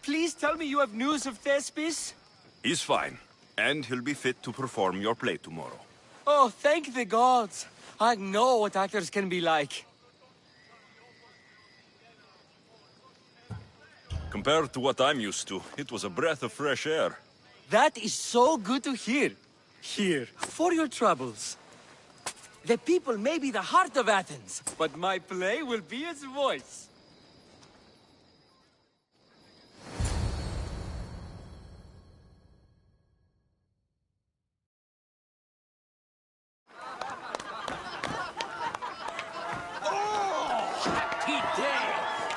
Please tell me you have news of Thespis? He's fine, and he'll be fit to perform your play tomorrow. Oh, thank the gods! I know what actors can be like. Compared to what I'm used to, it was a breath of fresh air. That is so good to hear. Here, for your troubles. The people may be the heart of Athens, but my play will be its voice.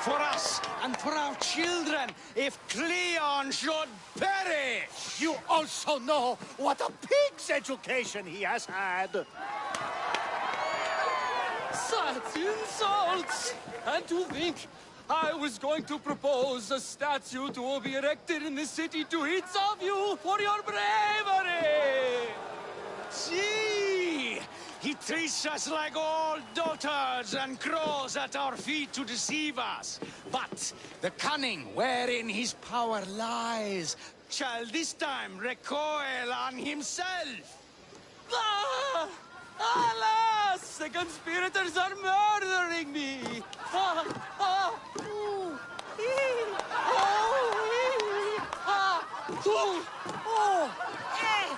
For us and for our children, if Cleon should perish! You also know what a pig's education he has had. Such insults! And to think, I was going to propose a statue to be erected in the city to each of you for your bravery! See! He treats us like old dotards and crows at our feet to deceive us. But the cunning wherein his power lies shall this time recoil on himself. Ah! Alas! The conspirators are murdering me! Ah! Ah! Ooh! Ee! Oh! Ee! Ah! Ooh! Oh! Eh!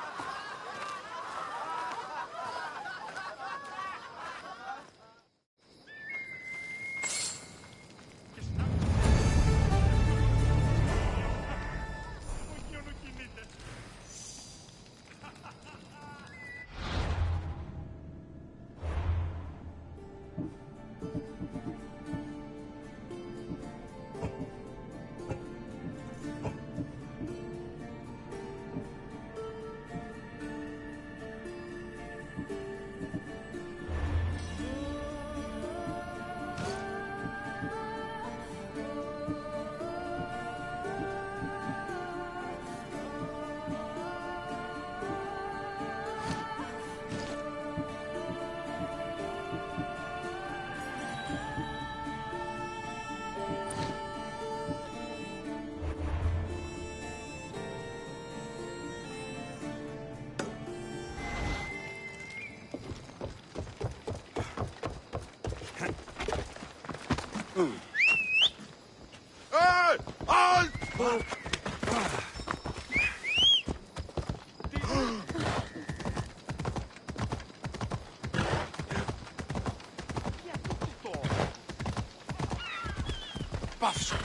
Πάψω.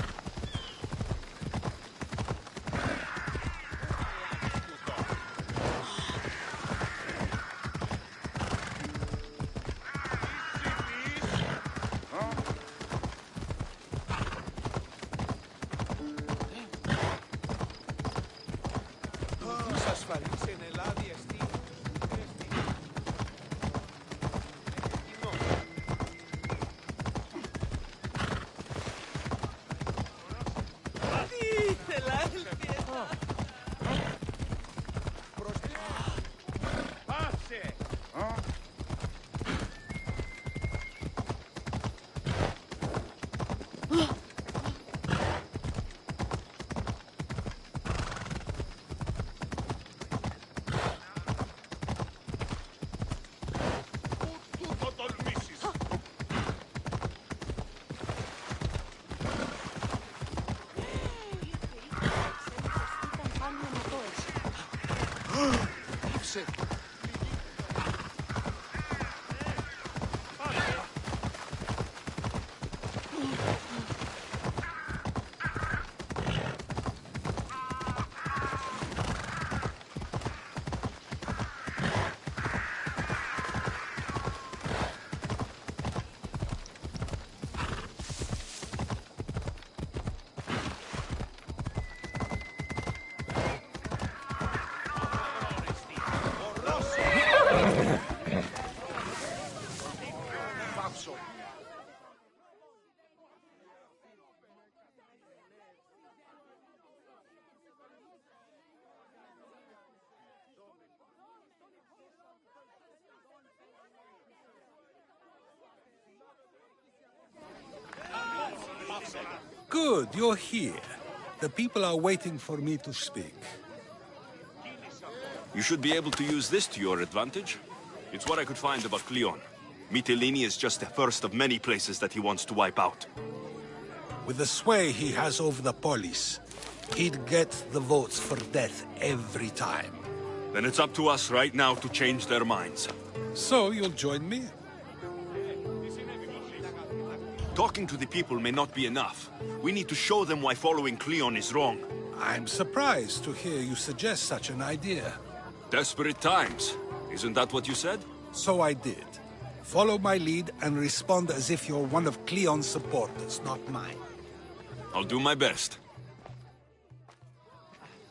Good, you're here. The people are waiting for me to speak. You should be able to use this to your advantage. It's what I could find about Cleon. Mytilene is just the first of many places that he wants to wipe out. With the sway he has over the police, he'd get the votes for death every time. Then it's up to us right now to change their minds. So you'll join me? Talking to the people may not be enough. We need to show them why following Cleon is wrong. I'm surprised to hear you suggest such an idea. Desperate times. Isn't that what you said? So I did. Follow my lead and respond as if you're one of Cleon's supporters, not mine. I'll do my best.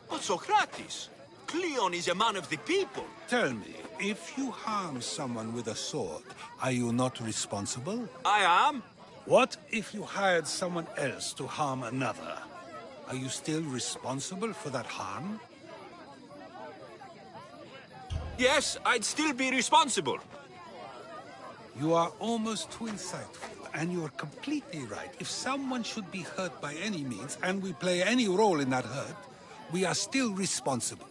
But Socrates, Cleon is a man of the people. Tell me, if you harm someone with a sword, are you not responsible? I am. What if you hired someone else to harm another? Are you still responsible for that harm? Yes, I'd still be responsible. You are almost too insightful, and you're completely right. If someone should be hurt by any means, and we play any role in that hurt, we are still responsible.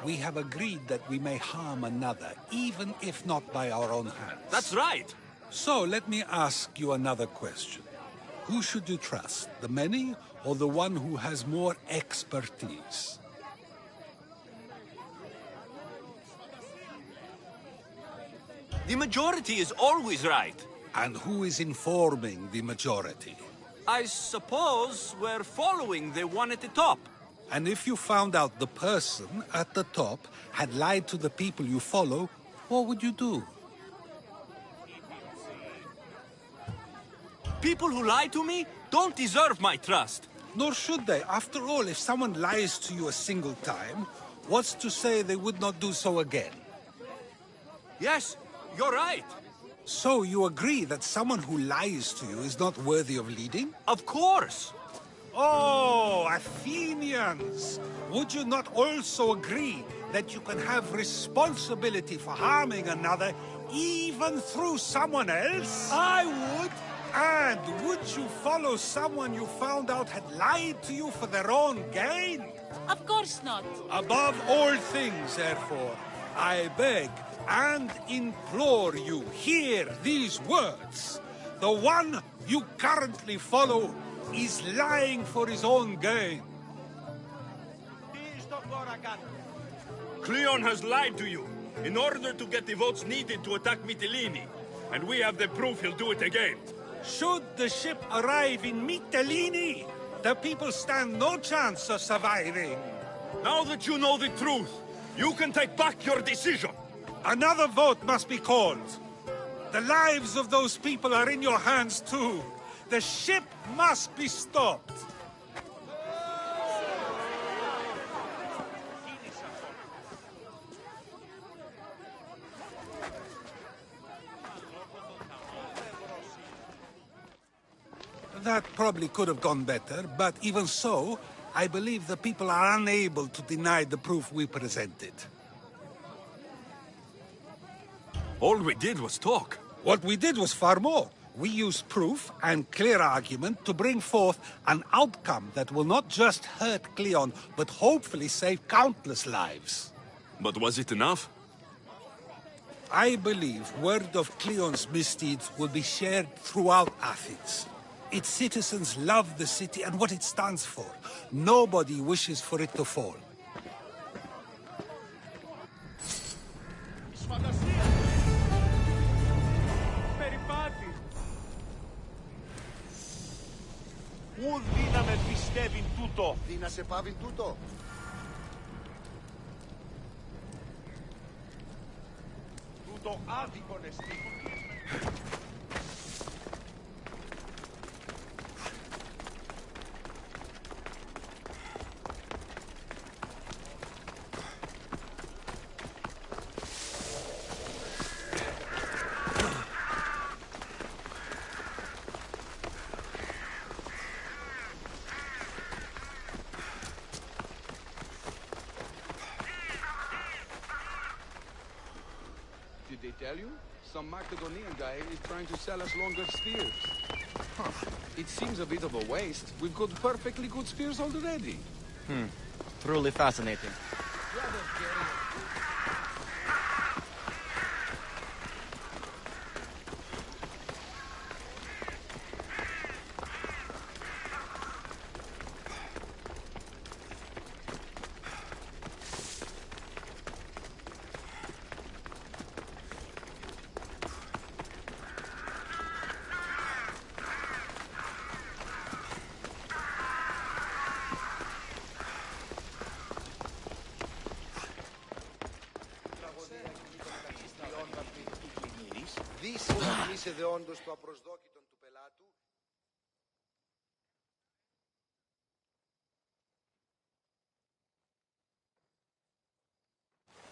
We have agreed that we may harm another, even if not by our own hands. That's right. So let me ask you another question. Who should you trust, the many or the one who has more expertise? The majority is always right. And who is informing the majority? I suppose we're following the one at the top. And if you found out the person at the top had lied to the people you follow, what would you do? People who lie to me don't deserve my trust. Nor should they. After all, if someone lies to you a single time, what's to say they would not do so again? Yes, you're right. So you agree that someone who lies to you is not worthy of leading? Of course. Oh, Athenians! Would you not also agree that you can have responsibility for harming another even through someone else? I would. And would you follow someone you found out had lied to you for their own gain? Of course not. Above all things, therefore, I beg and implore you, hear these words. The one you currently follow is lying for his own gain. Cleon has lied to you in order to get the votes needed to attack Mytilene. And we have the proof he'll do it again. Should the ship arrive in Mytilene, the people stand no chance of surviving. Now that you know the truth, you can take back your decision. Another vote must be called. The lives of those people are in your hands too. The ship must be stopped. That probably could have gone better, but even so, I believe the people are unable to deny the proof we presented. All we did was talk. What we did was far more. We used proof and clear argument to bring forth an outcome that will not just hurt Cleon, but hopefully save countless lives. But was it enough? I believe word of Cleon's misdeeds will be shared throughout Athens. Its citizens love the city and what it stands for. Nobody wishes for it to fall. Ου δύναμε πιστεύειν τούτο. Δύνασε πάβειν τούτο. Τούτο άδικον εστί. Did they tell you? Some Macedonian guy is trying to sell us longer spears. It seems a bit of a waste. We've got perfectly good spears already. Truly fascinating.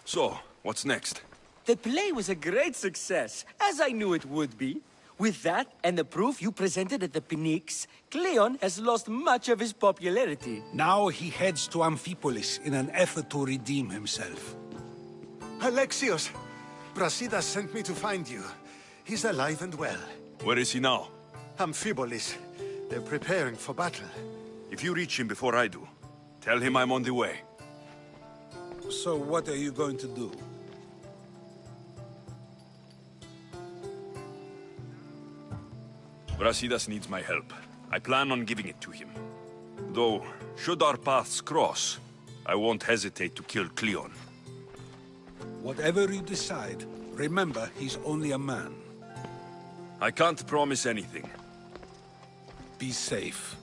So, what's next? The play was a great success, as I knew it would be. With that, and the proof you presented at the Pnyx, Cleon has lost much of his popularity. Now he heads to Amphipolis in an effort to redeem himself. Alexios! Brasidas sent me to find you. He's alive and well. Where is he now? Amphipolis. They're preparing for battle. If you reach him before I do, tell him I'm on the way. So what are you going to do? Brasidas needs my help. I plan on giving it to him. Though, should our paths cross, I won't hesitate to kill Cleon. Whatever you decide, remember he's only a man. I can't promise anything. Be safe.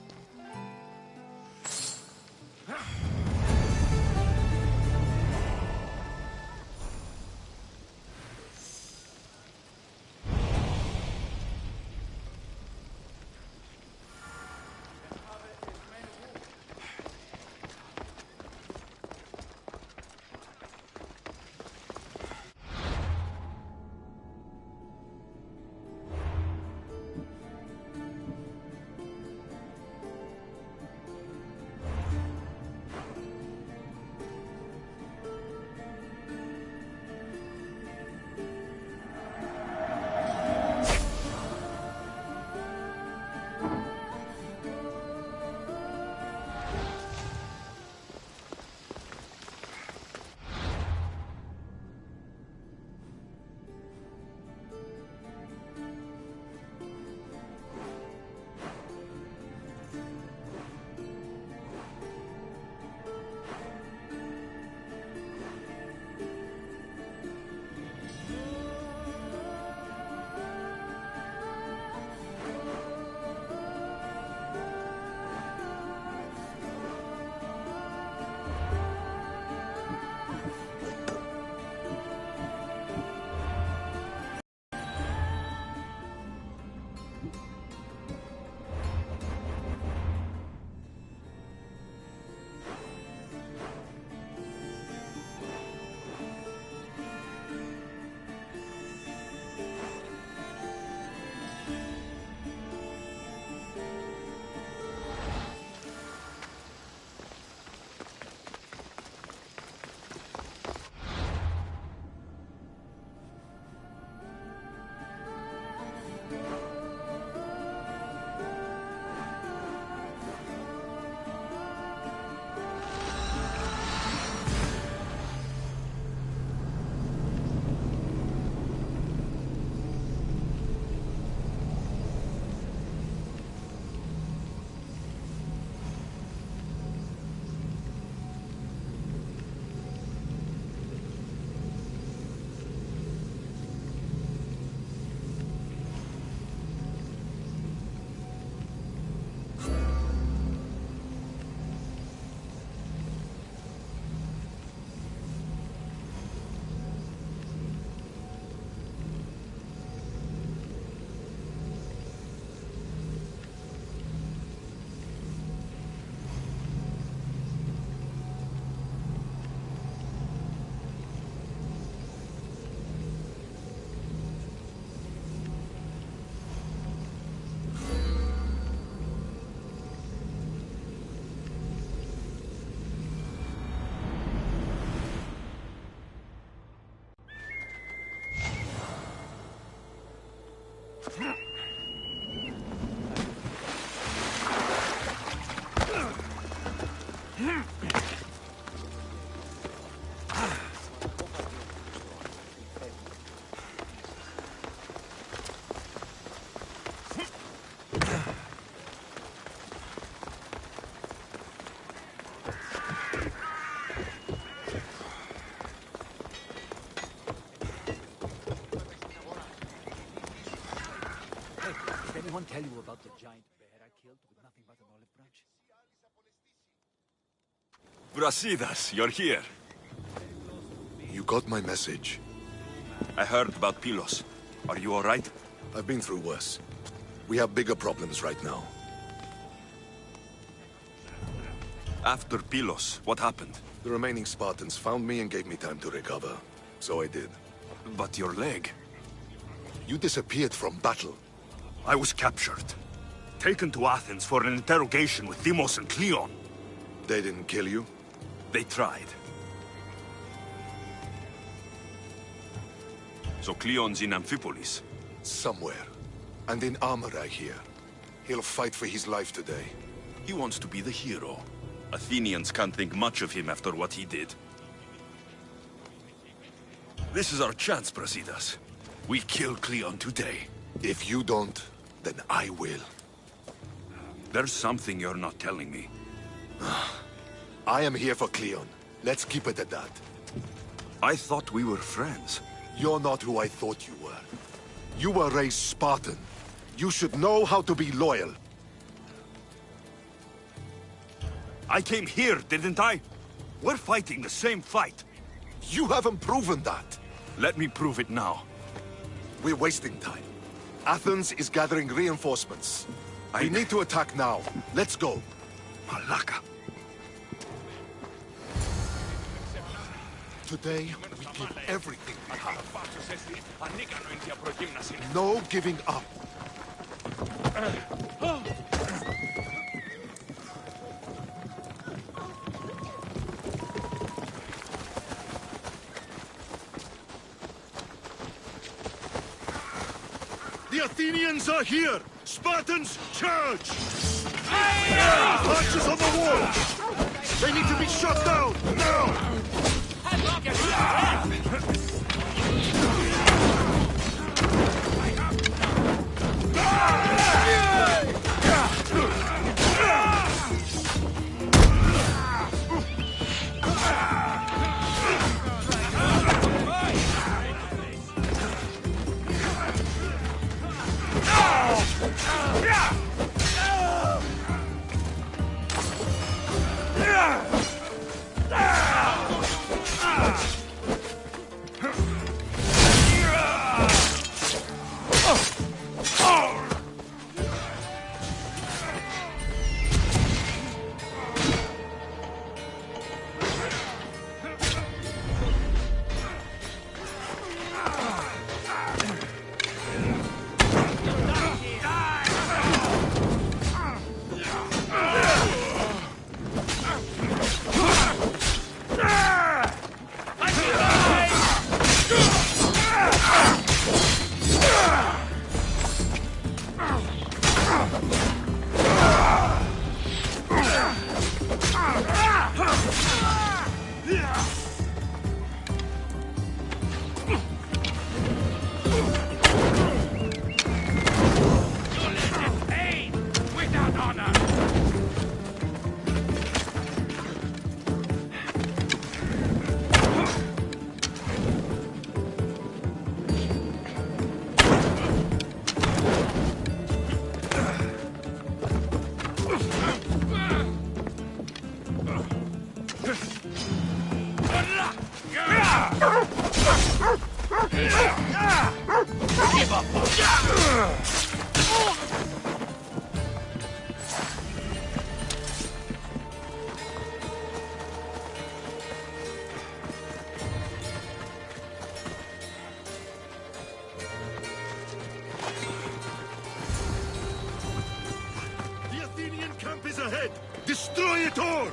tell you about the giant bear I killed with nothing but an olive branch? Brasidas, you're here. You got my message. I heard about Pilos. Are you all right? I've been through worse. We have bigger problems right now. After Pilos, what happened? The remaining Spartans found me and gave me time to recover. So I did. But your leg? You disappeared from battle. I was captured. Taken to Athens for an interrogation with Deimos and Cleon. They didn't kill you? They tried. So Cleon's in Amphipolis? Somewhere. And in armor, I hear. He'll fight for his life today. He wants to be the hero. Athenians can't think much of him after what he did. This is our chance, Brasidas. We kill Cleon today. If you don't, then I will. There's something you're not telling me. I am here for Cleon. Let's keep it at that. I thought we were friends. You're not who I thought you were. You were raised Spartan. You should know how to be loyal. I came here, didn't I? We're fighting the same fight. You haven't proven that. Let me prove it now. We're wasting time. Athens is gathering reinforcements. We need to attack now. Let's go. Malaka. Today, we give everything we have. No giving up. The Athenians are here! Spartans, charge! Archers on the wall! They need to be shot down, now! The Athenian camp is ahead! Destroy it all!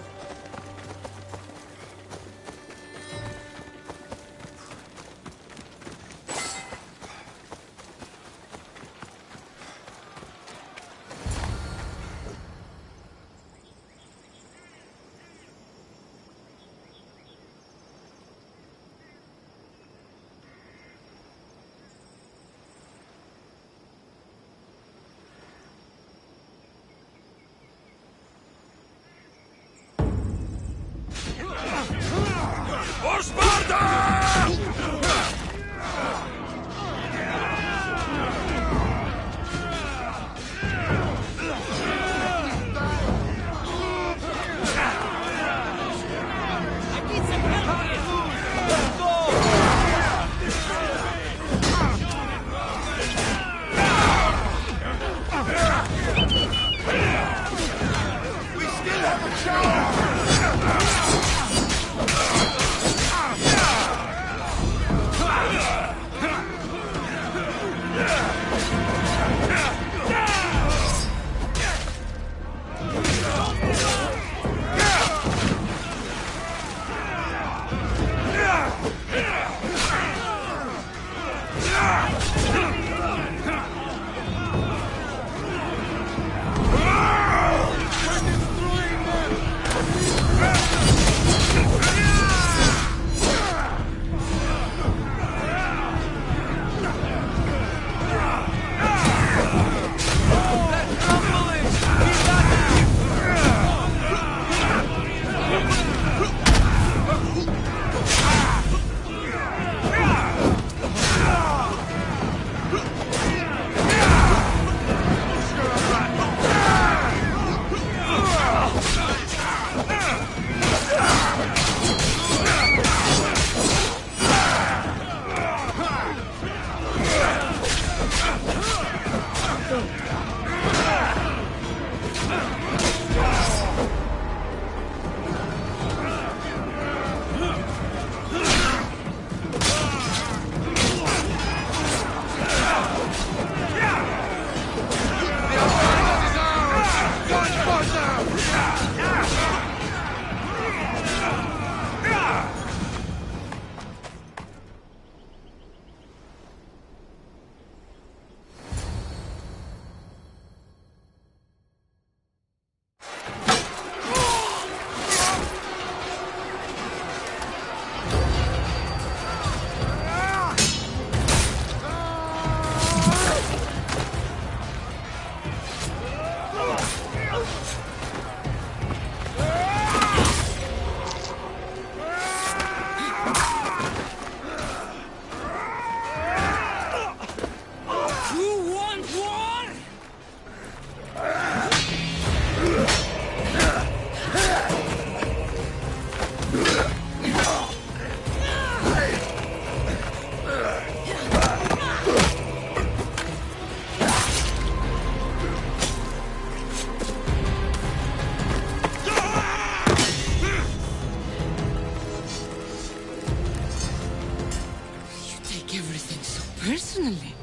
Personally.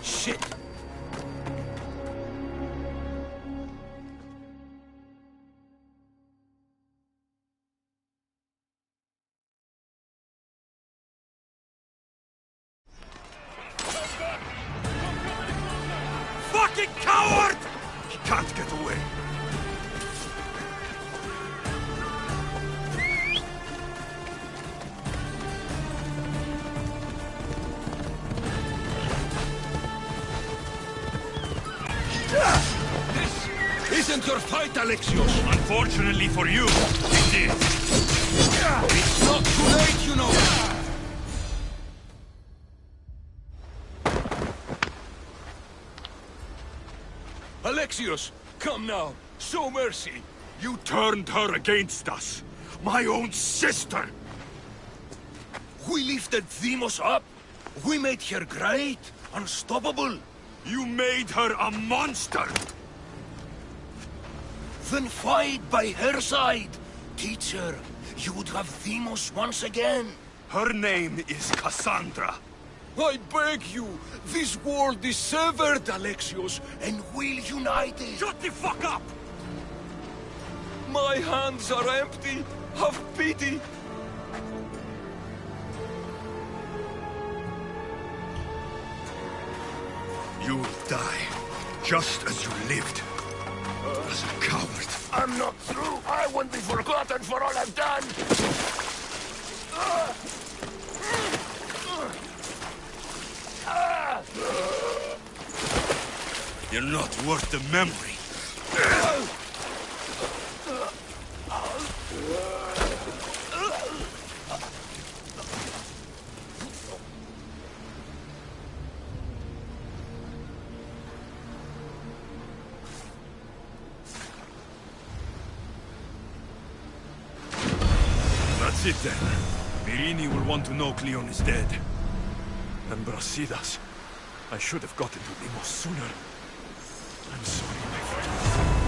Shit! Fucking coward! He can't get away. This isn't your fight, Alexios. Unfortunately for you, it is. It's not too late, you know. Alexios, come now. Show mercy. You turned her against us. My own sister. We lifted Deimos up. We made her great, unstoppable. You made her a monster! Then fight by her side. Teach her. You would have Deimos once again. Her name is Cassandra. I beg you, this world is severed, Alexios, and we'll unite it. Shut the fuck up! My hands are empty. Have pity. You will die, just as you lived. As a coward. I'm not through. I won't be forgotten for all I've done. You're not worth the memory. That's it then. Myrini will want to know Cleon is dead. And Brasidas. I should have gotten to Deimos sooner. I'm sorry, my friend.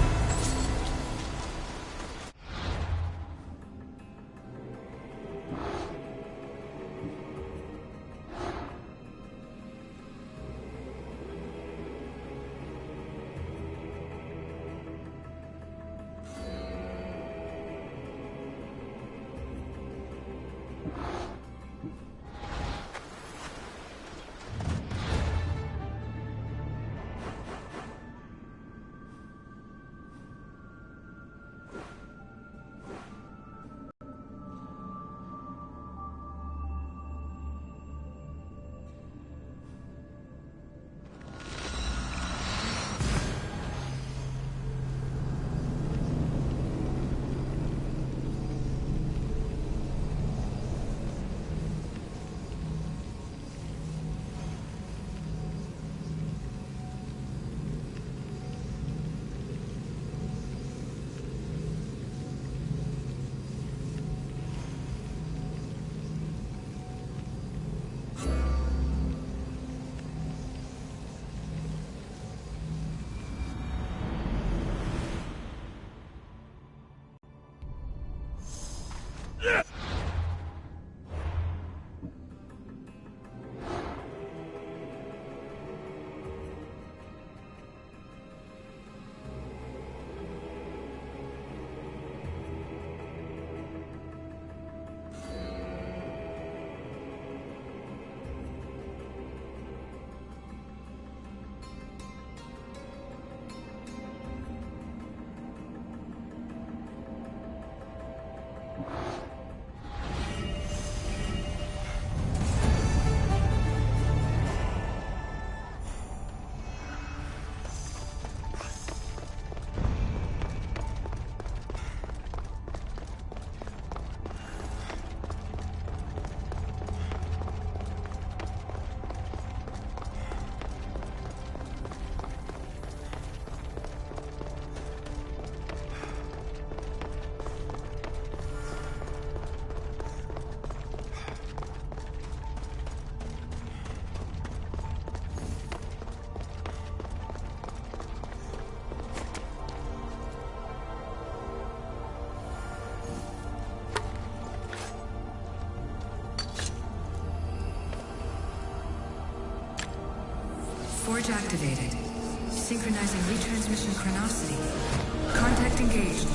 Forge activated. Synchronizing retransmission chronicity. Contact engaged.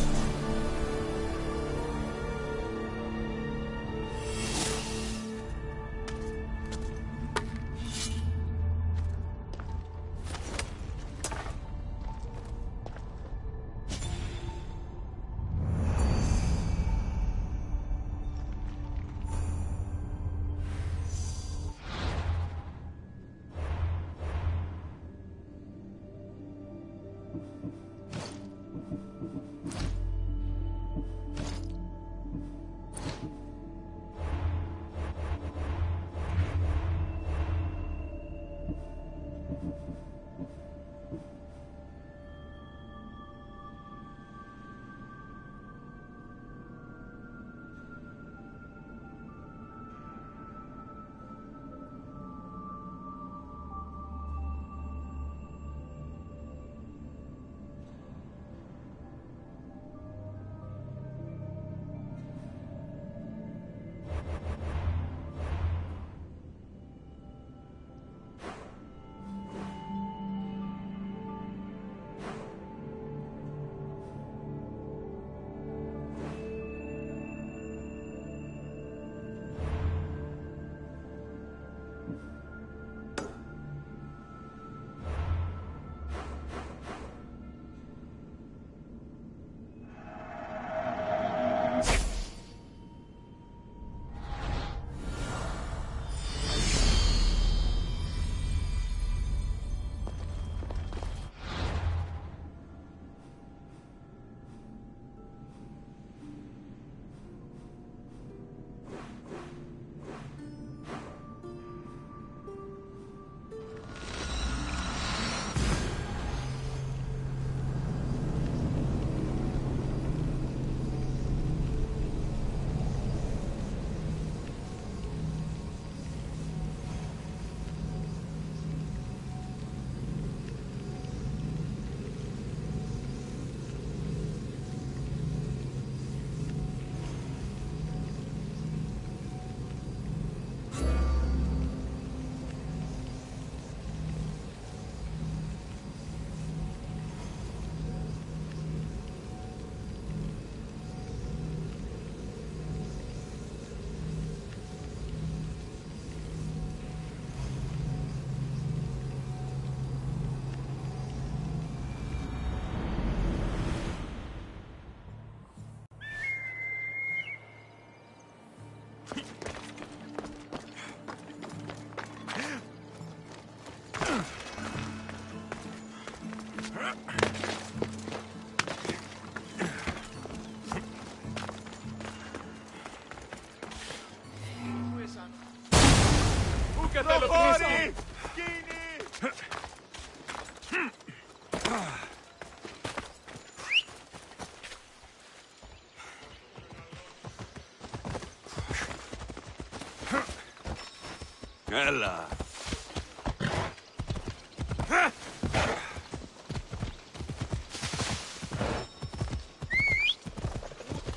Ella.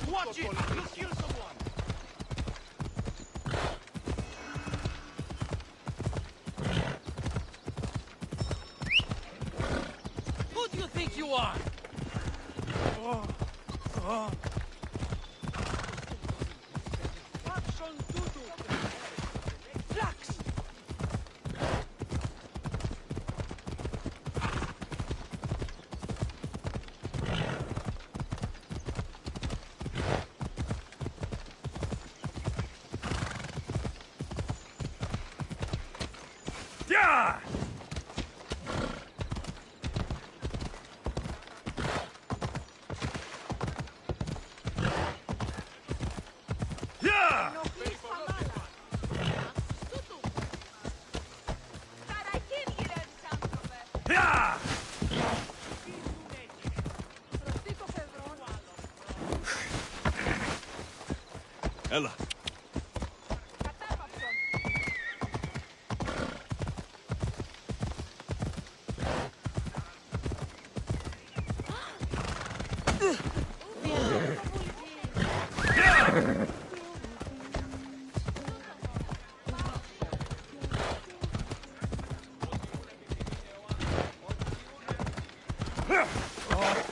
Watch it! You'll kill someone! Yeah! Yeah! Yeah! Ella.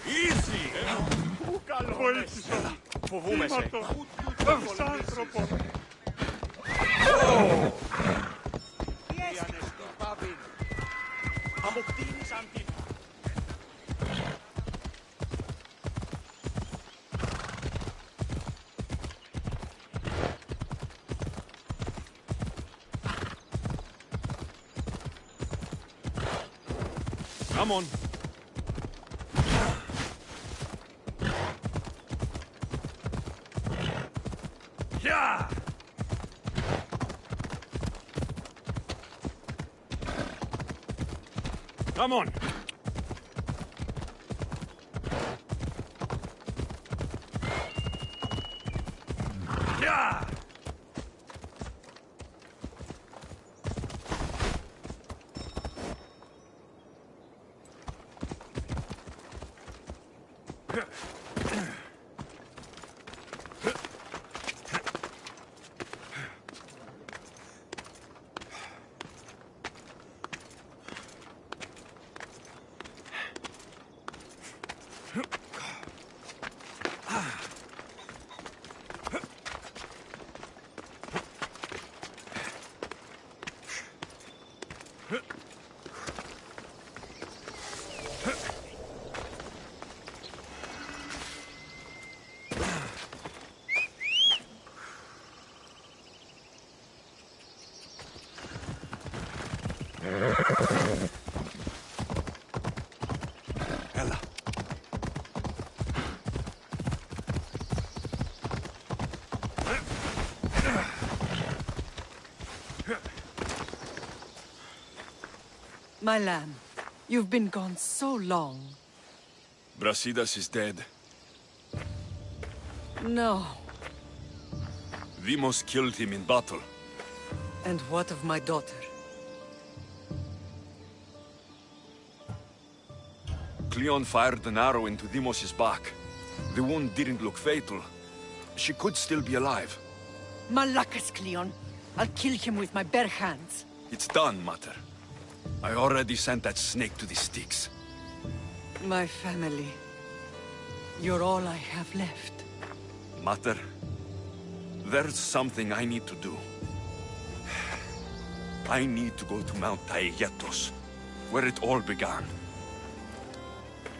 Easy! Φοβούμαι σε. Come on. Yeah! Come on. Yeah! Ella. My lamb, you've been gone so long. Brasidas is dead. No. Vimos killed him in battle. And what of my daughter? Cleon fired an arrow into Dimos' back. The wound didn't look fatal. She could still be alive. Malakas, Cleon. I'll kill him with my bare hands. It's done, Mater. I already sent that snake to the sticks. My family. You're all I have left. Mater, there's something I need to do. I need to go to Mount Taeyetos, where it all began.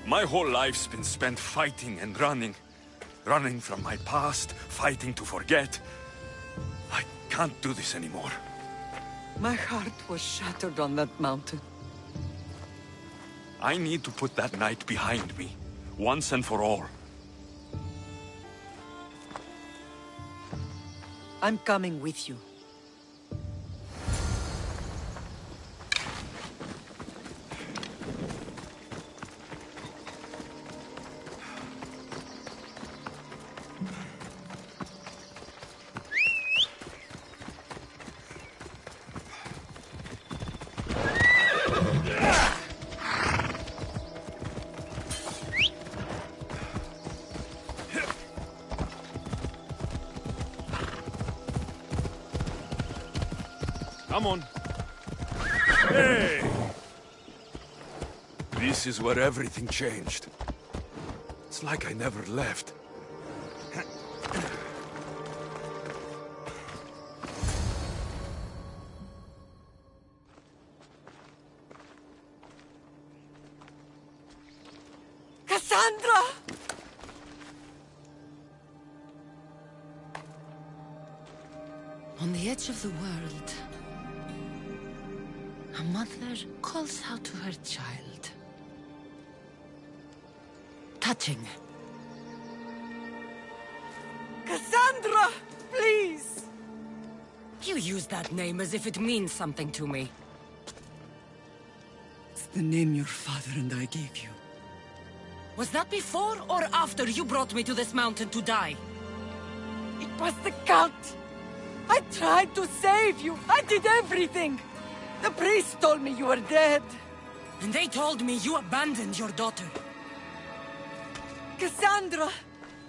My whole life's been spent fighting and running. Running from my past, fighting to forget. I can't do this anymore. My heart was shattered on that mountain. I need to put that night behind me, once and for all. I'm coming with you. Come on. Hey! This is where everything changed. It's like I never left. Cassandra! On the edge of the world, a mother calls out to her child. Touching. Cassandra! Please! You use that name as if it means something to me. It's the name your father and I gave you. Was that before or after you brought me to this mountain to die? It was the cult! I tried to save you! I did everything! The priest told me you were dead! And they told me you abandoned your daughter. Cassandra!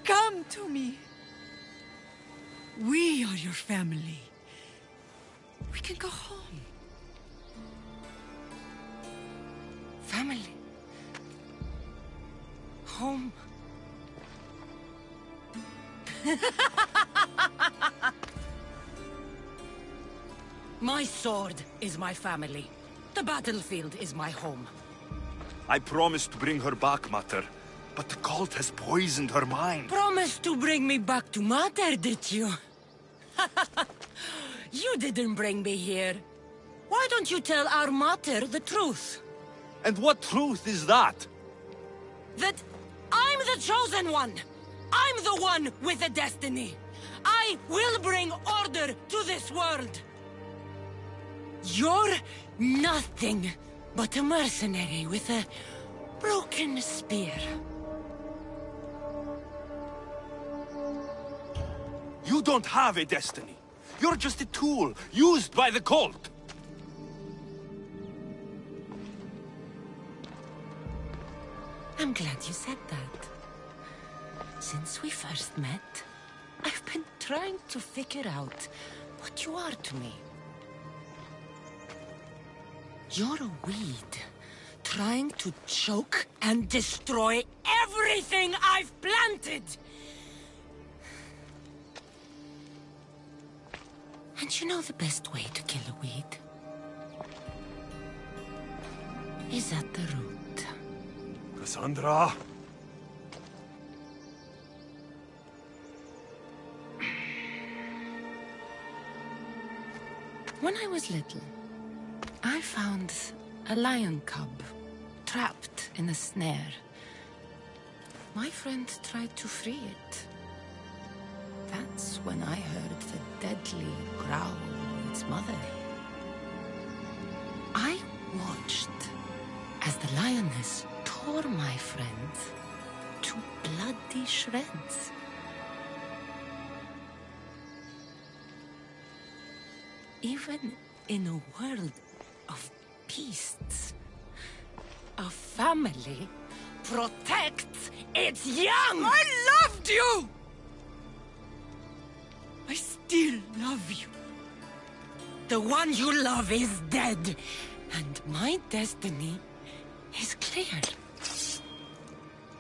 Come to me! We are your family. We can go home. Family. Home. My sword is my family. The battlefield is my home. I promised to bring her back, Mater. But the cult has poisoned her mind. Promised to bring me back to Mater, did you? You didn't bring me here. Why don't you tell our Mater the truth? And what truth is that? That I'm the chosen one! I'm the one with a destiny! I will bring order to this world! You're nothing but a mercenary with a broken spear. You don't have a destiny. You're just a tool, used by the cult. I'm glad you said that. Since we first met, I've been trying to figure out what you are to me. You're a weed, trying to choke and destroy everything I've planted! And you know the best way to kill a weed? Is at the root. Cassandra! When I was little, I found a lion cub trapped in a snare. My friend tried to free it. That's when I heard the deadly growl of its mother. I watched as the lioness tore my friend to bloody shreds. Even in a world of beasts, a family protects its young! I loved you! I still love you. The one you love is dead, and my destiny is clear.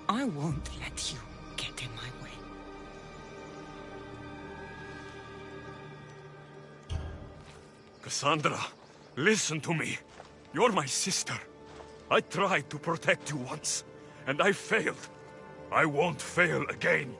I won't let you get in my way. Cassandra, listen to me. You're my sister. I tried to protect you once, and I failed. I won't fail again.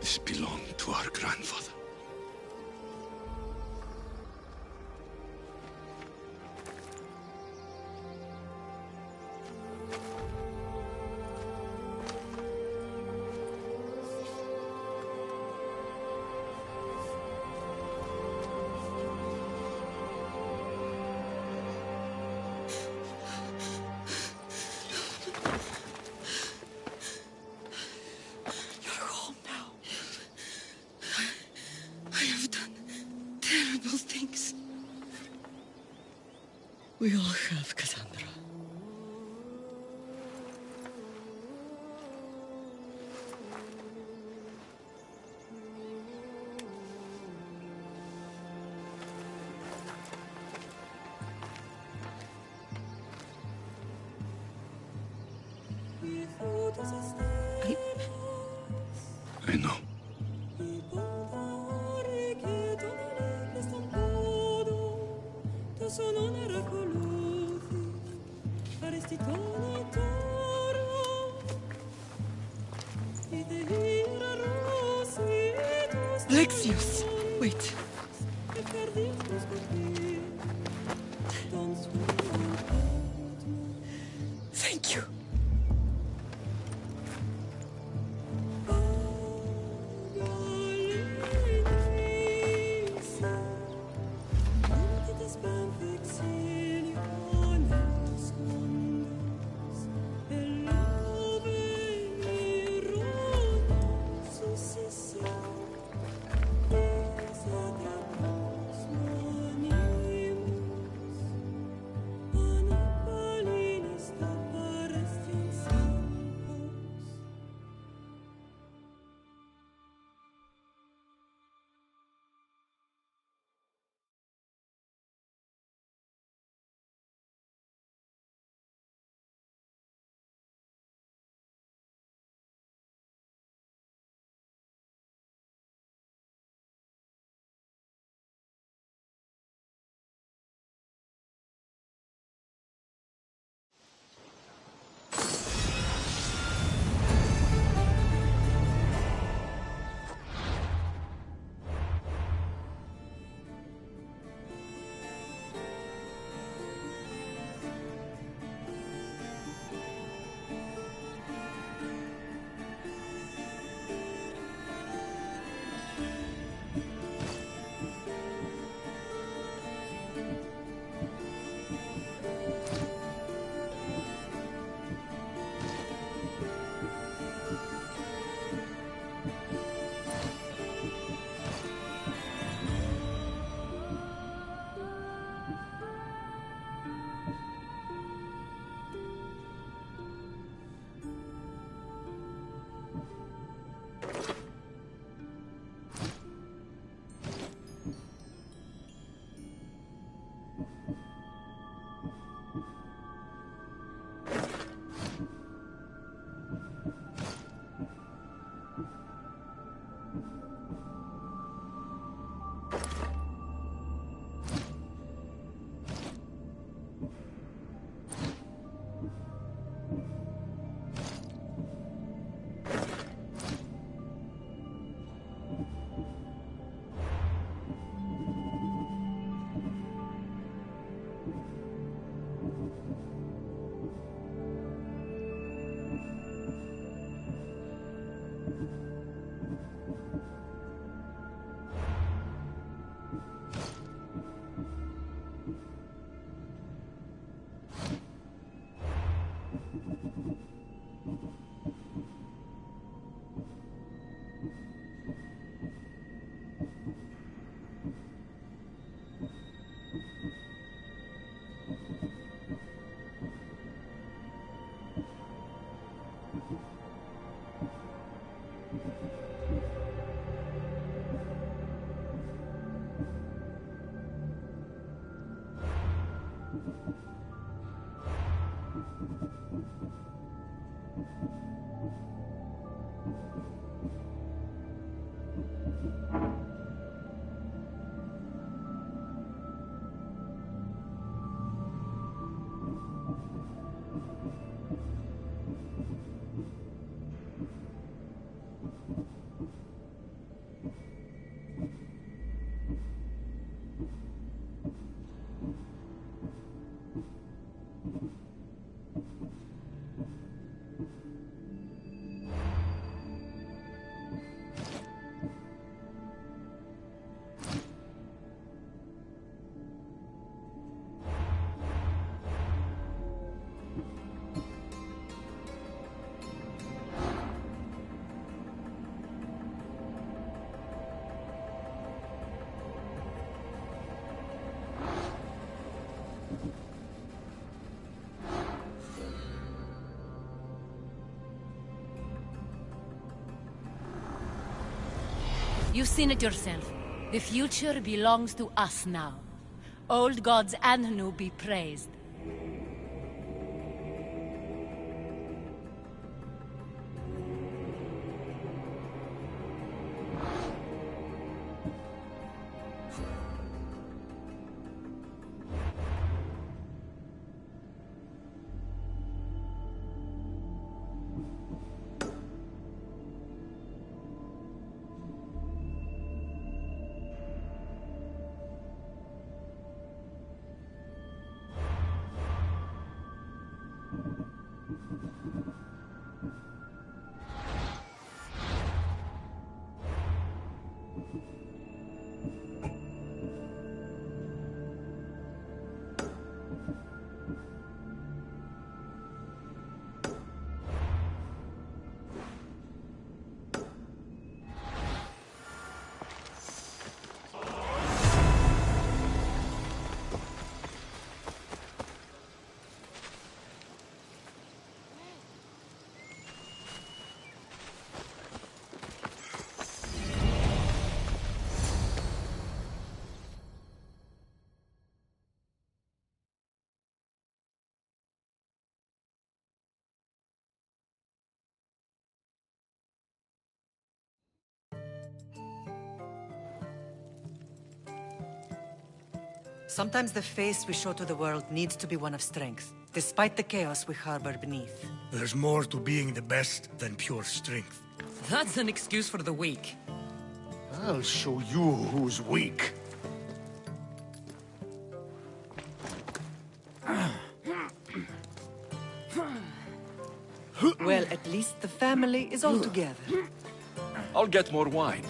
This belonged to our grandfather. We all have, Cassandra. I know. Alexios! Wait. Thank you. You've seen it yourself. The future belongs to us now. Old gods and new be praised. Sometimes the face we show to the world needs to be one of strength, despite the chaos we harbor beneath. There's more to being the best than pure strength. That's an excuse for the weak. I'll show you who's weak. Well, at least the family is all together. I'll get more wine.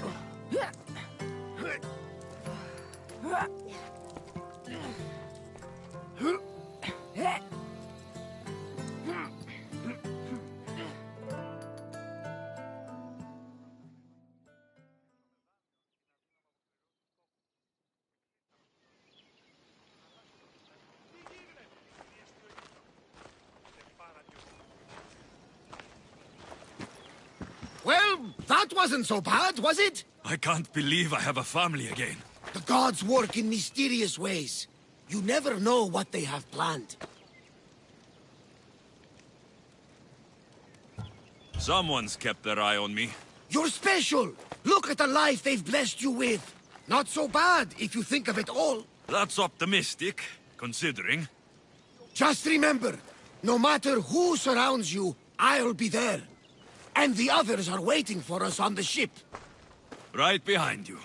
Well, that wasn't so bad, was it? I can't believe I have a family again. The gods work in mysterious ways. You never know what they have planned. Someone's kept their eye on me. You're special! Look at the life they've blessed you with! Not so bad, if you think of it all. That's optimistic, considering. Just remember, no matter who surrounds you, I'll be there. And the others are waiting for us on the ship. Right behind you.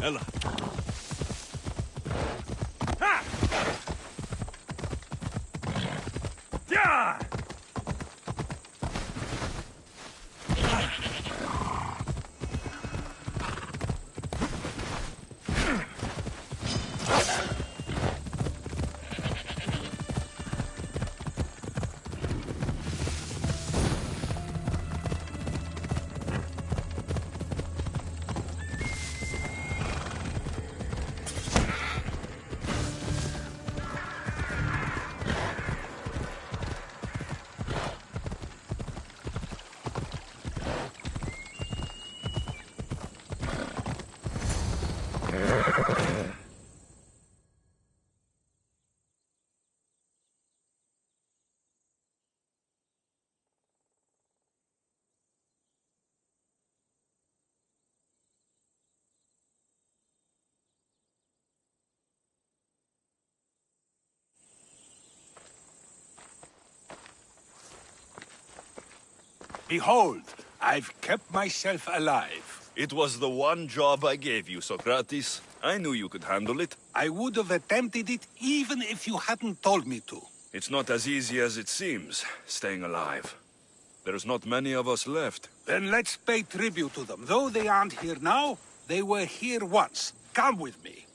Ella. Ha! Yeah! Behold, I've kept myself alive. It was the one job I gave you, Socrates. I knew you could handle it. I would have attempted it even if you hadn't told me to. It's not as easy as it seems, staying alive. There's not many of us left. Then let's pay tribute to them. Though they aren't here now, they were here once. Come with me.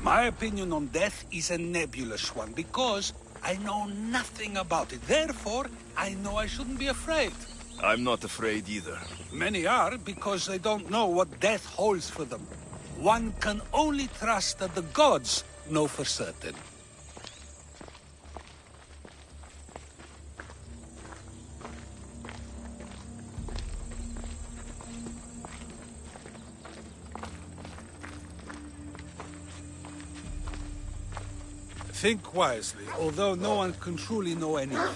My opinion on death is a nebulous one, because I know nothing about it. Therefore, I know I shouldn't be afraid. I'm not afraid either. Many are, because they don't know what death holds for them. One can only trust that the gods know for certain. Think wisely, although no one can truly know anything.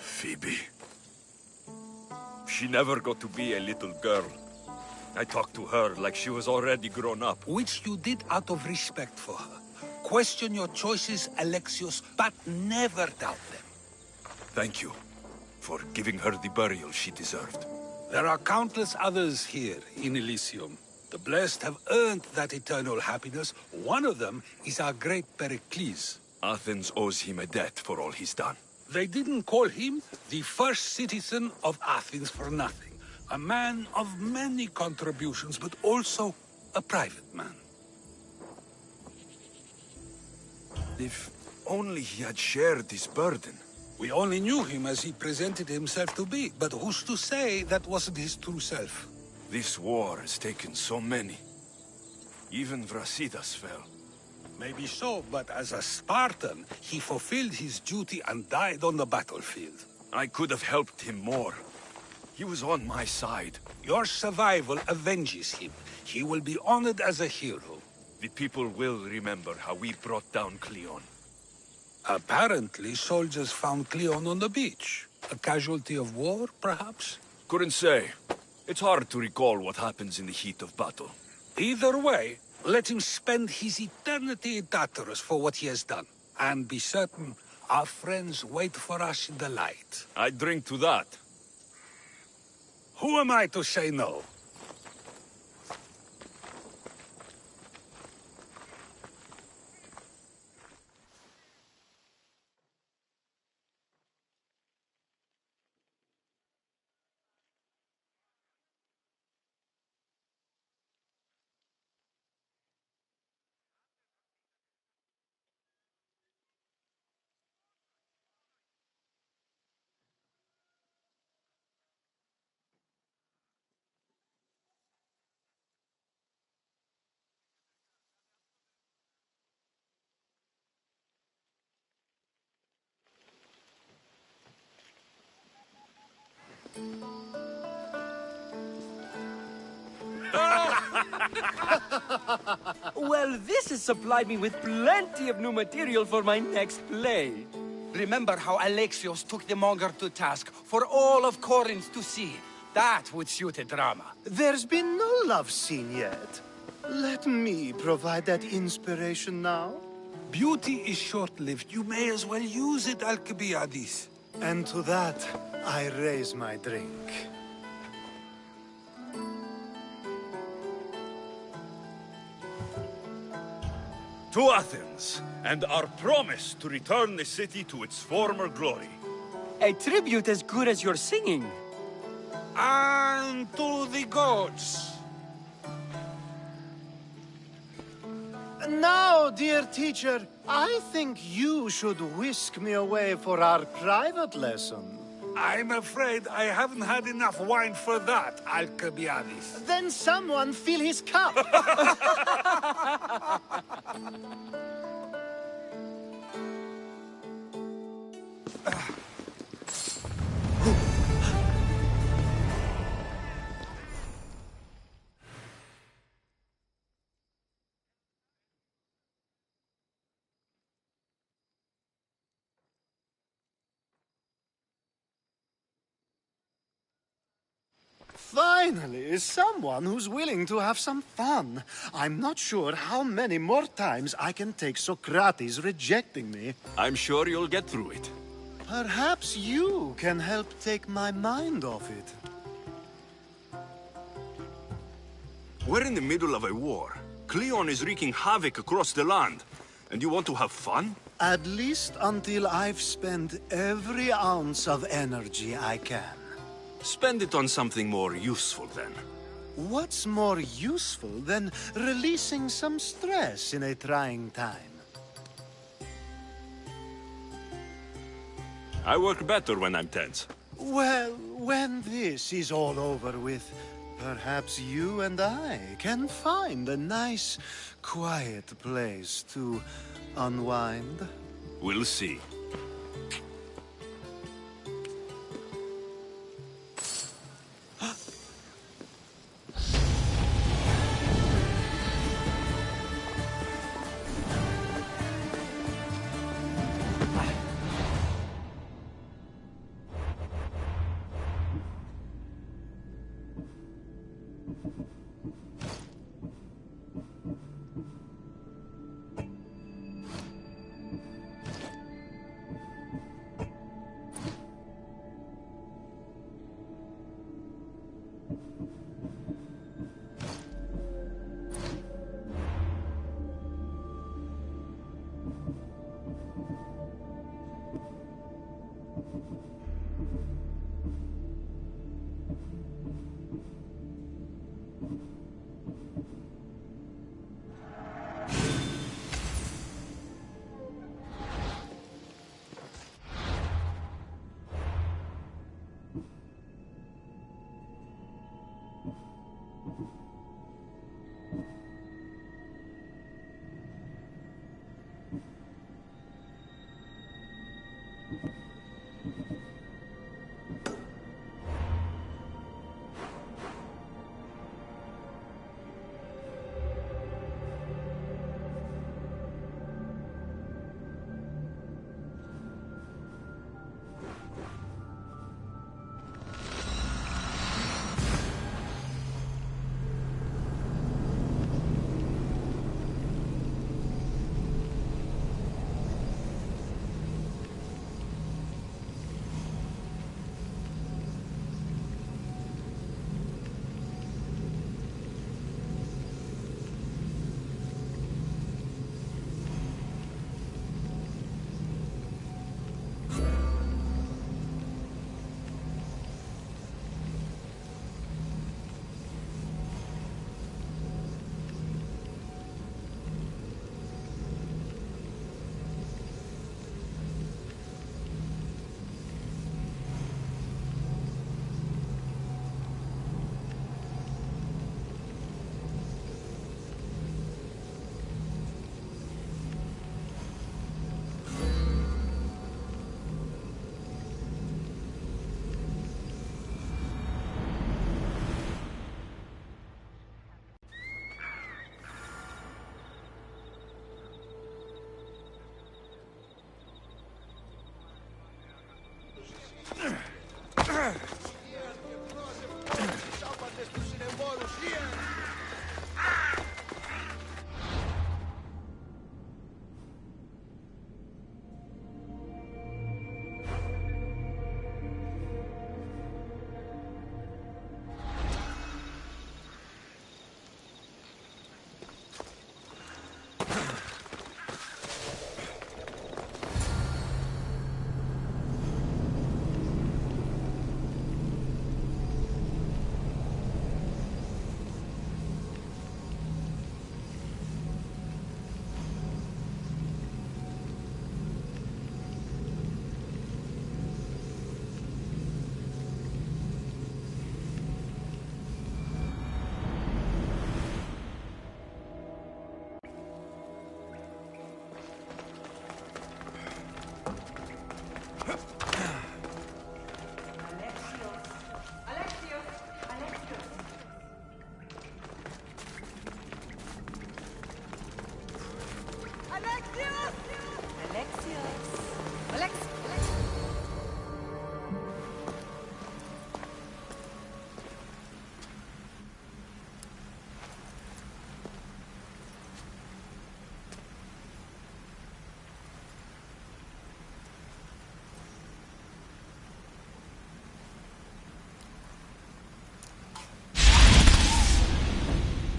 Phoebe. She never got to be a little girl. I talked to her like she was already grown up. Which you did out of respect for her. Question your choices, Alexios, but never doubt them. Thank you for giving her the burial she deserved. There are countless others here in Elysium. The blessed have earned that eternal happiness. One of them is our great Pericles. Athens owes him a debt for all he's done. They didn't call him the first citizen of Athens for nothing. A man of many contributions, but also a private man. If only he had shared his burden. We only knew him as he presented himself to be, but who's to say that wasn't his true self? This war has taken so many. Even Brasidas fell. Maybe so, but as a Spartan, he fulfilled his duty and died on the battlefield. I could have helped him more. He was on my side. Your survival avenges him. He will be honored as a hero. The people will remember how we brought down Cleon. Apparently, soldiers found Cleon on the beach. A casualty of war, perhaps? Couldn't say. It's hard to recall what happens in the heat of battle. Either way, let him spend his eternity in Tartarus for what he has done. And be certain, our friends wait for us in the light. I drink to that. Who am I to say no? Well, this has supplied me with plenty of new material for my next play. Remember how Alexios took the monger to task for all of Corinth to see? That would suit a drama. There's been no love scene yet. Let me provide that inspiration now. Beauty is short-lived. You may as well use it, Alcibiades. And to that, I raise my drink. To Athens, and our promise to return the city to its former glory. A tribute as good as your singing. And to the gods. Now, dear teacher, I think you should whisk me away for our private lesson. I'm afraid I haven't had enough wine for that, Alcibiades. Then someone fill his cup. Finally, someone who's willing to have some fun. I'm not sure how many more times I can take Socrates rejecting me. I'm sure you'll get through it. Perhaps you can help take my mind off it. We're in the middle of a war. Cleon is wreaking havoc across the land. And you want to have fun? At least until I've spent every ounce of energy I can. Spend it on something more useful, then. What's more useful than releasing some stress in a trying time? I work better when I'm tense. Well, when this is all over with, perhaps you and I can find a nice, quiet place to unwind. We'll see.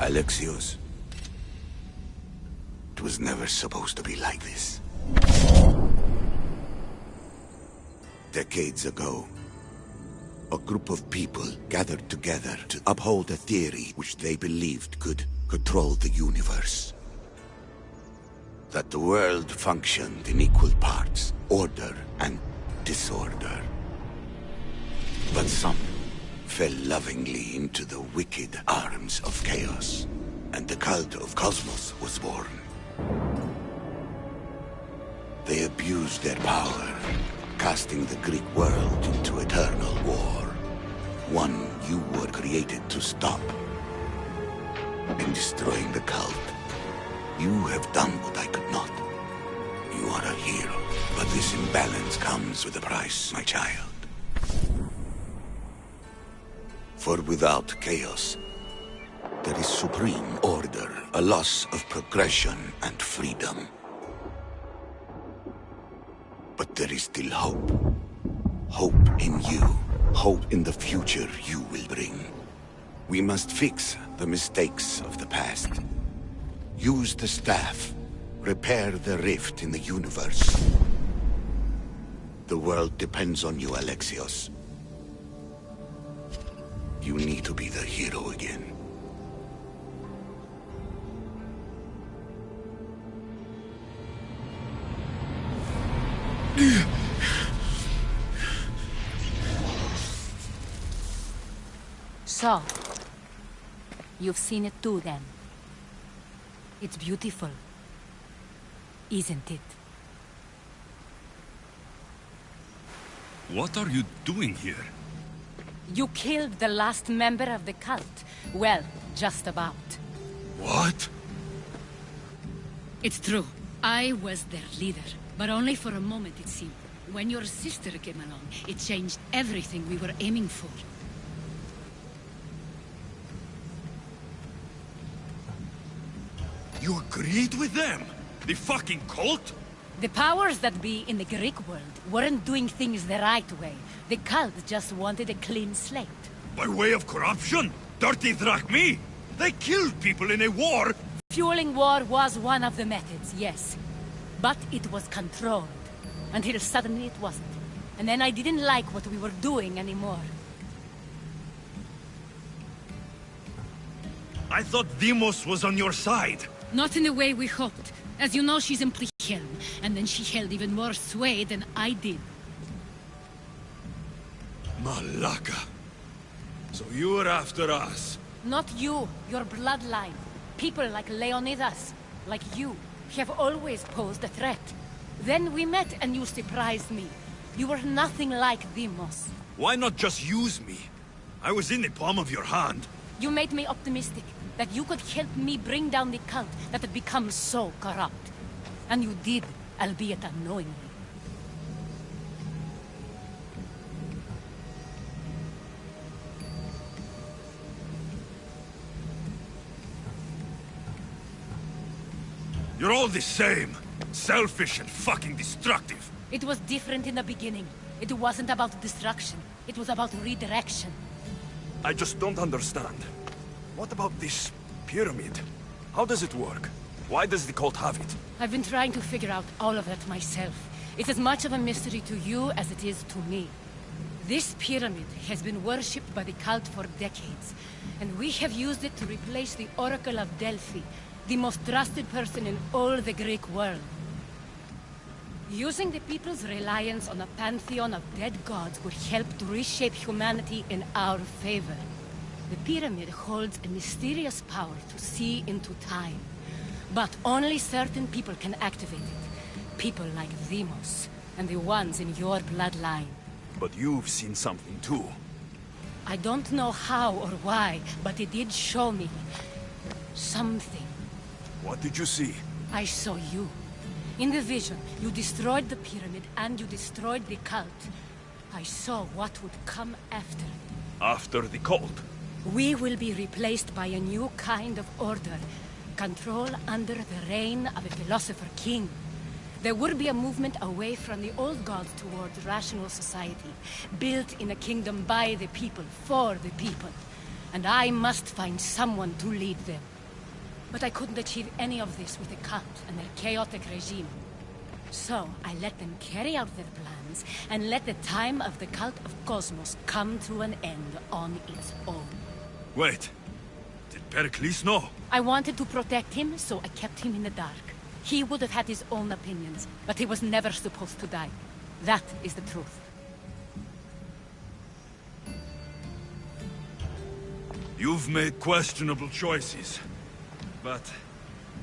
Alexios. It was never supposed to be like this. Decades ago, a group of people gathered together to uphold a theory which they believed could control the universe. That the world functioned in equal parts, order and disorder. But some fell lovingly into the wicked arms of chaos, and the cult of Cosmos was born. They abused their power, casting the Greek world into eternal war. One you were created to stop. In destroying the cult, you have done what I could not. You are a hero, but this imbalance comes with a price, my child. For without chaos, there is supreme order, a loss of progression and freedom. But there is still hope. Hope in you. Hope in the future you will bring. We must fix the mistakes of the past. Use the staff. Repair the rift in the universe. The world depends on you, Alexios. You need to be the hero again. So, you've seen it too then. It's beautiful, isn't it? What are you doing here? You killed the last member of the cult. Well, just about. What? It's true. I was their leader, but only for a moment it seemed. When your sister came along, it changed everything we were aiming for. You agreed with them? The fucking cult? The powers that be in the Greek world weren't doing things the right way. The cult just wanted a clean slate. By way of corruption? Dirty drachmi? They killed people in a war! Fueling war was one of the methods, yes. But it was controlled. Until suddenly it wasn't. And then I didn't like what we were doing anymore. I thought Deimos was on your side. Not in the way we hoped. As you know, she's in Helm, and then she held even more sway than I did. Malaka. So you were after us? Not you, your bloodline. People like Leonidas, like you, have always posed a threat. Then we met and you surprised me. You were nothing like Deimos. Why not just use me? I was in the palm of your hand. You made me optimistic that you could help me bring down the cult that had become so corrupt. And you did, albeit unknowingly. You're all the same. Selfish and fucking destructive. It was different in the beginning. It wasn't about destruction. It was about redirection. I just don't understand. What about this pyramid? How does it work? Why does the cult have it? I've been trying to figure out all of that myself. It's as much of a mystery to you as it is to me. This pyramid has been worshipped by the cult for decades, and we have used it to replace the Oracle of Delphi, the most trusted person in all the Greek world. Using the people's reliance on a pantheon of dead gods would help to reshape humanity in our favor. The pyramid holds a mysterious power to see into time, but only certain people can activate it. People like Demos, and the ones in your bloodline. But you've seen something too. I don't know how or why, but it did show me something. What did you see? I saw you. In the vision, you destroyed the pyramid and you destroyed the cult. I saw what would come after. After the cult? We will be replaced by a new kind of order. Control under the reign of a philosopher king. There will be a movement away from the old gods towards rational society, built in a kingdom by the people, for the people. And I must find someone to lead them. But I couldn't achieve any of this with the cult and their chaotic regime. So I let them carry out their plans, and let the time of the cult of Cosmos come to an end on its own. Wait. Did Pericles know? I wanted to protect him, so I kept him in the dark. He would have had his own opinions, but he was never supposed to die. That is the truth. You've made questionable choices. But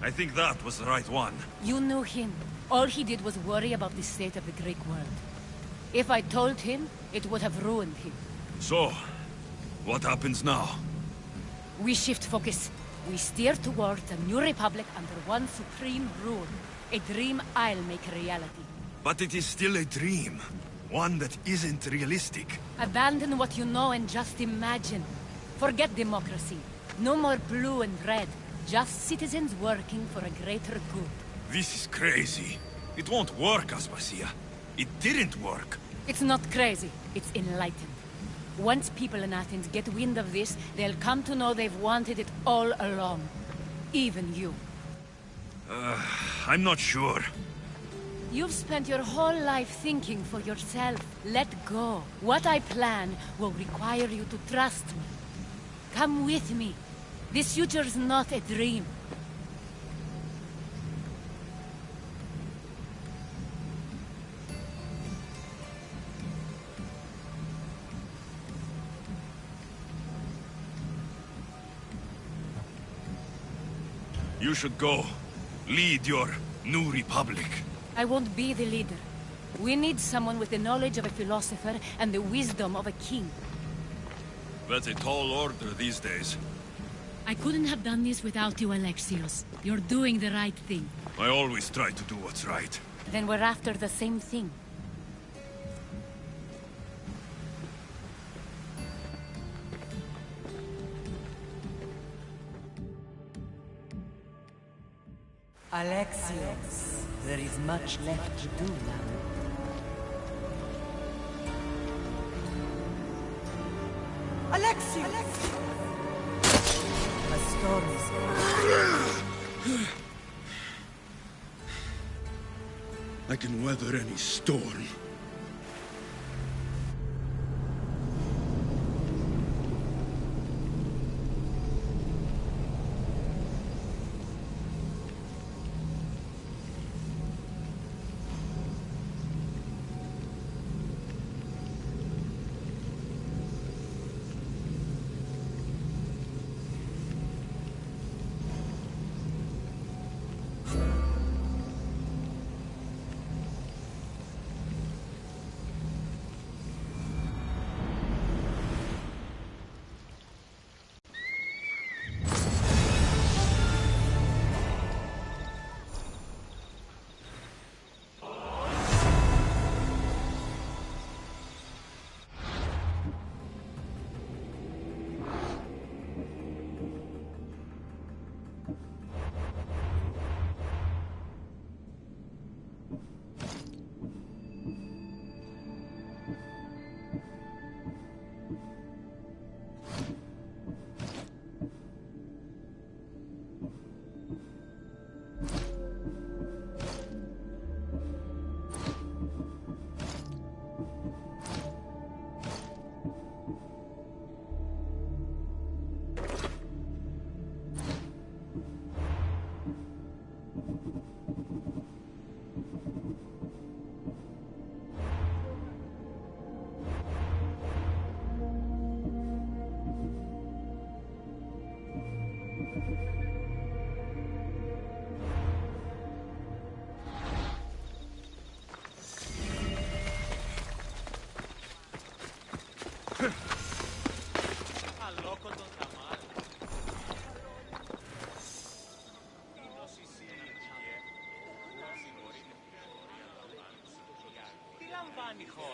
I think that was the right one. You knew him. All he did was worry about the state of the Greek world. If I told him, it would have ruined him. So, what happens now? We shift focus. We steer towards a new republic under one supreme rule. A dream I'll make a reality. But it is still a dream. One that isn't realistic. Abandon what you know and just imagine. Forget democracy. No more blue and red. Just citizens working for a greater good. This is crazy. It won't work, Aspasia. It didn't work. It's not crazy. It's enlightened. Once people in Athens get wind of this, they'll come to know they've wanted it all along. Even you. I'm not sure. You've spent your whole life thinking for yourself. Let go. What I plan will require you to trust me. Come with me. This future's not a dream. You should go. Lead your new republic. I won't be the leader. We need someone with the knowledge of a philosopher and the wisdom of a king. That's a tall order these days. I couldn't have done this without you, Alexios. You're doing the right thing. I always try to do what's right. Then we're after the same thing. Alexios, there is much left to do now. Alexios! A storm is I can weather any storm.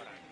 Warren.